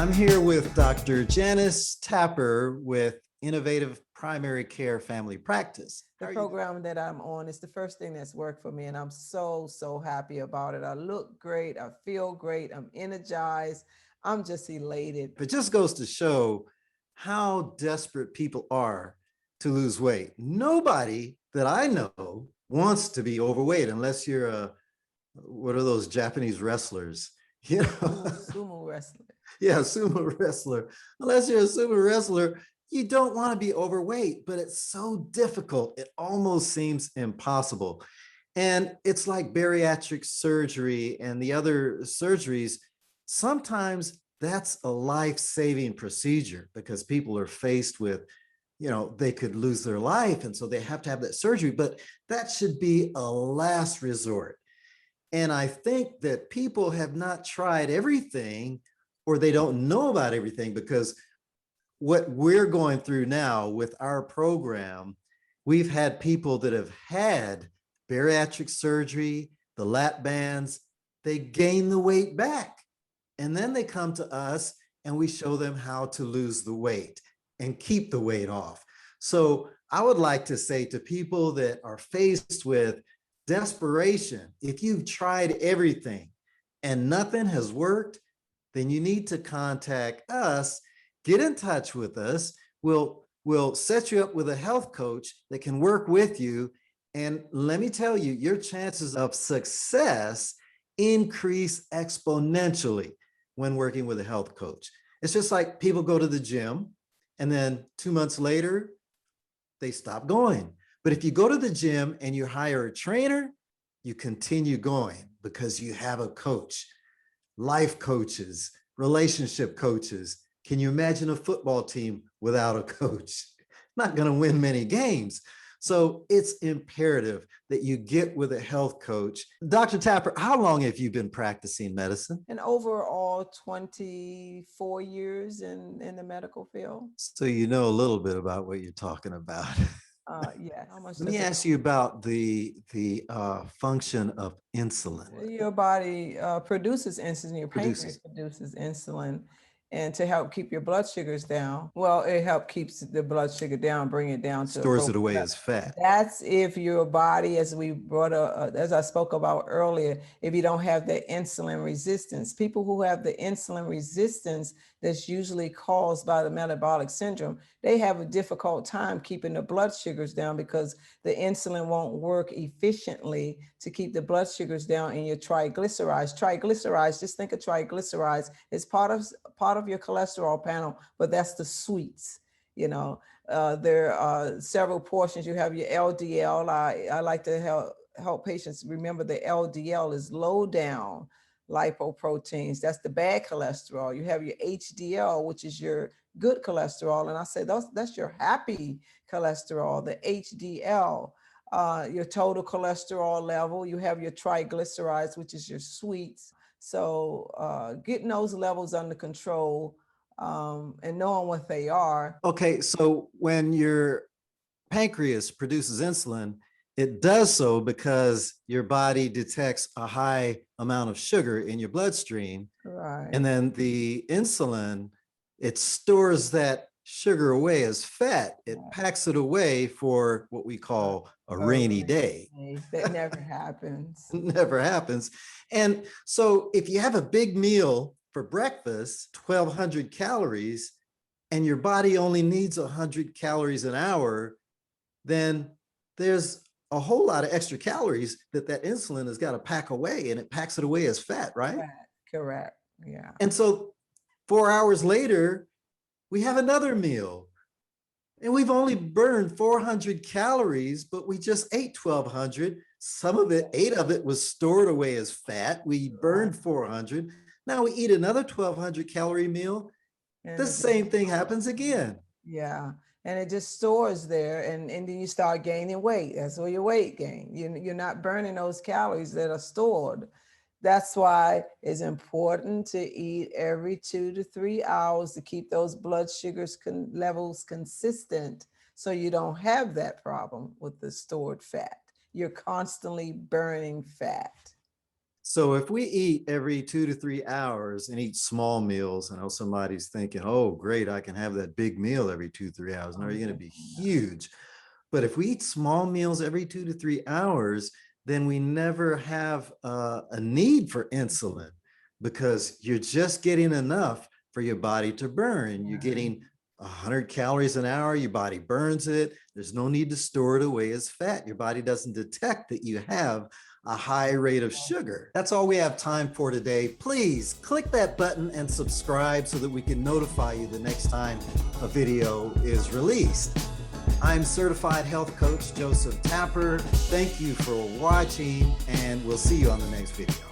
I'm here with Dr. Janice Tapper with Innovative Primary Care Family Practice. The program that I'm on is the first thing that's worked for me, and I'm so happy about it. I look great, I feel great, I'm energized, I'm just elated. It just goes to show how desperate people are to lose weight. Nobody that I know wants to be overweight unless you're what are those Japanese wrestlers? You know, Sumo wrestler. Yeah, sumo wrestler. Unless you're a sumo wrestler, you don't want to be overweight, but it's so difficult. It almost seems impossible. And it's like bariatric surgery and the other surgeries. Sometimes that's a life-saving procedure because people are faced with, they could lose their life. And so they have to have that surgery, but that should be a last resort. And I think that people have not tried everything, or they don't know about everything, because what we're going through now with our program, we've had people that have had bariatric surgery, the lap bands, they gain the weight back. And then they come to us and we show them how to lose the weight and keep the weight off. So I would like to say to people that are faced with desperation, if you've tried everything and nothing has worked, then you need to contact us, get in touch with us. We'll set you up with a health coach that can work with you. And let me tell you, your chances of success increase exponentially when working with a health coach. It's just like people go to the gym and then 2 months later, they stop going. But if you go to the gym and you hire a trainer, you continue going because you have a coach. Life coaches, relationship coaches. Can you imagine a football team without a coach? Not going to win many games. So it's imperative that you get with a health coach. Dr. Tapper, how long have you been practicing medicine? And overall 24 years in the medical field. So you know a little bit about what you're talking about. Yeah. How much Let me ask you about the function of insulin. Your body produces insulin, your pancreas produces insulin, and to help keep your blood sugars down. Well, it helps keeps the blood sugar down, bring it down to stores it away as fat. That's if your body, as we brought up, as I spoke about earlier, if you don't have the insulin resistance. People who have the insulin resistance that's usually caused by the metabolic syndrome, they have a difficult time keeping the blood sugars down because the insulin won't work efficiently to keep the blood sugars down in your triglycerides. Triglycerides, just think of triglycerides, it's part of your cholesterol panel, but that's the sweets. There are several portions. You have your LDL. I like to help patients remember the LDL is low down lipoproteins. That's the bad cholesterol. You have your HDL, which is your good cholesterol. And I say that's your happy cholesterol, the HDL. Your total cholesterol level. You have your triglycerides, which is your sweets. So getting those levels under control and knowing what they are. Okay, so when your pancreas produces insulin, it does so because your body detects a high amount of sugar in your bloodstream. Right. And then the insulin, it stores that sugar away as fat. It packs it away for what we call a rainy day. That never happens. Never happens. And so if you have a big meal for breakfast, 1,200 calories, and your body only needs 100 calories an hour, then there's a whole lot of extra calories that insulin has got to pack away, and it packs it away as fat, right? Correct. Yeah. And so 4 hours later, we have another meal, and we've only burned 400 calories, but we just ate 1,200. Some of it, 8 of it was stored away as fat. We burned 400. Now we eat another 1,200 calorie meal. The same thing happens again. Yeah. And it just stores there, and then you start gaining weight. That's where your weight gain. You're not burning those calories that are stored. That's why it's important to eat every 2 to 3 hours to keep those blood sugars levels consistent, so you don't have that problem with the stored fat. You're constantly burning fat. So if we eat every 2 to 3 hours and eat small meals, I know somebody's thinking, oh, great, I can have that big meal every 2, 3 hours. No, Oh, you're going yeah. to be huge. But if we eat small meals every 2 to 3 hours, then we never have a need for insulin because you're just getting enough for your body to burn. You're getting 100 calories an hour, your body burns it. There's no need to store it away as fat. Your body doesn't detect that you have a high rate of sugar. That's all we have time for today. Please click that button and subscribe so that we can notify you the next time a video is released. I'm certified health coach Joseph Tapper. Thank you for watching, and we'll see you on the next video.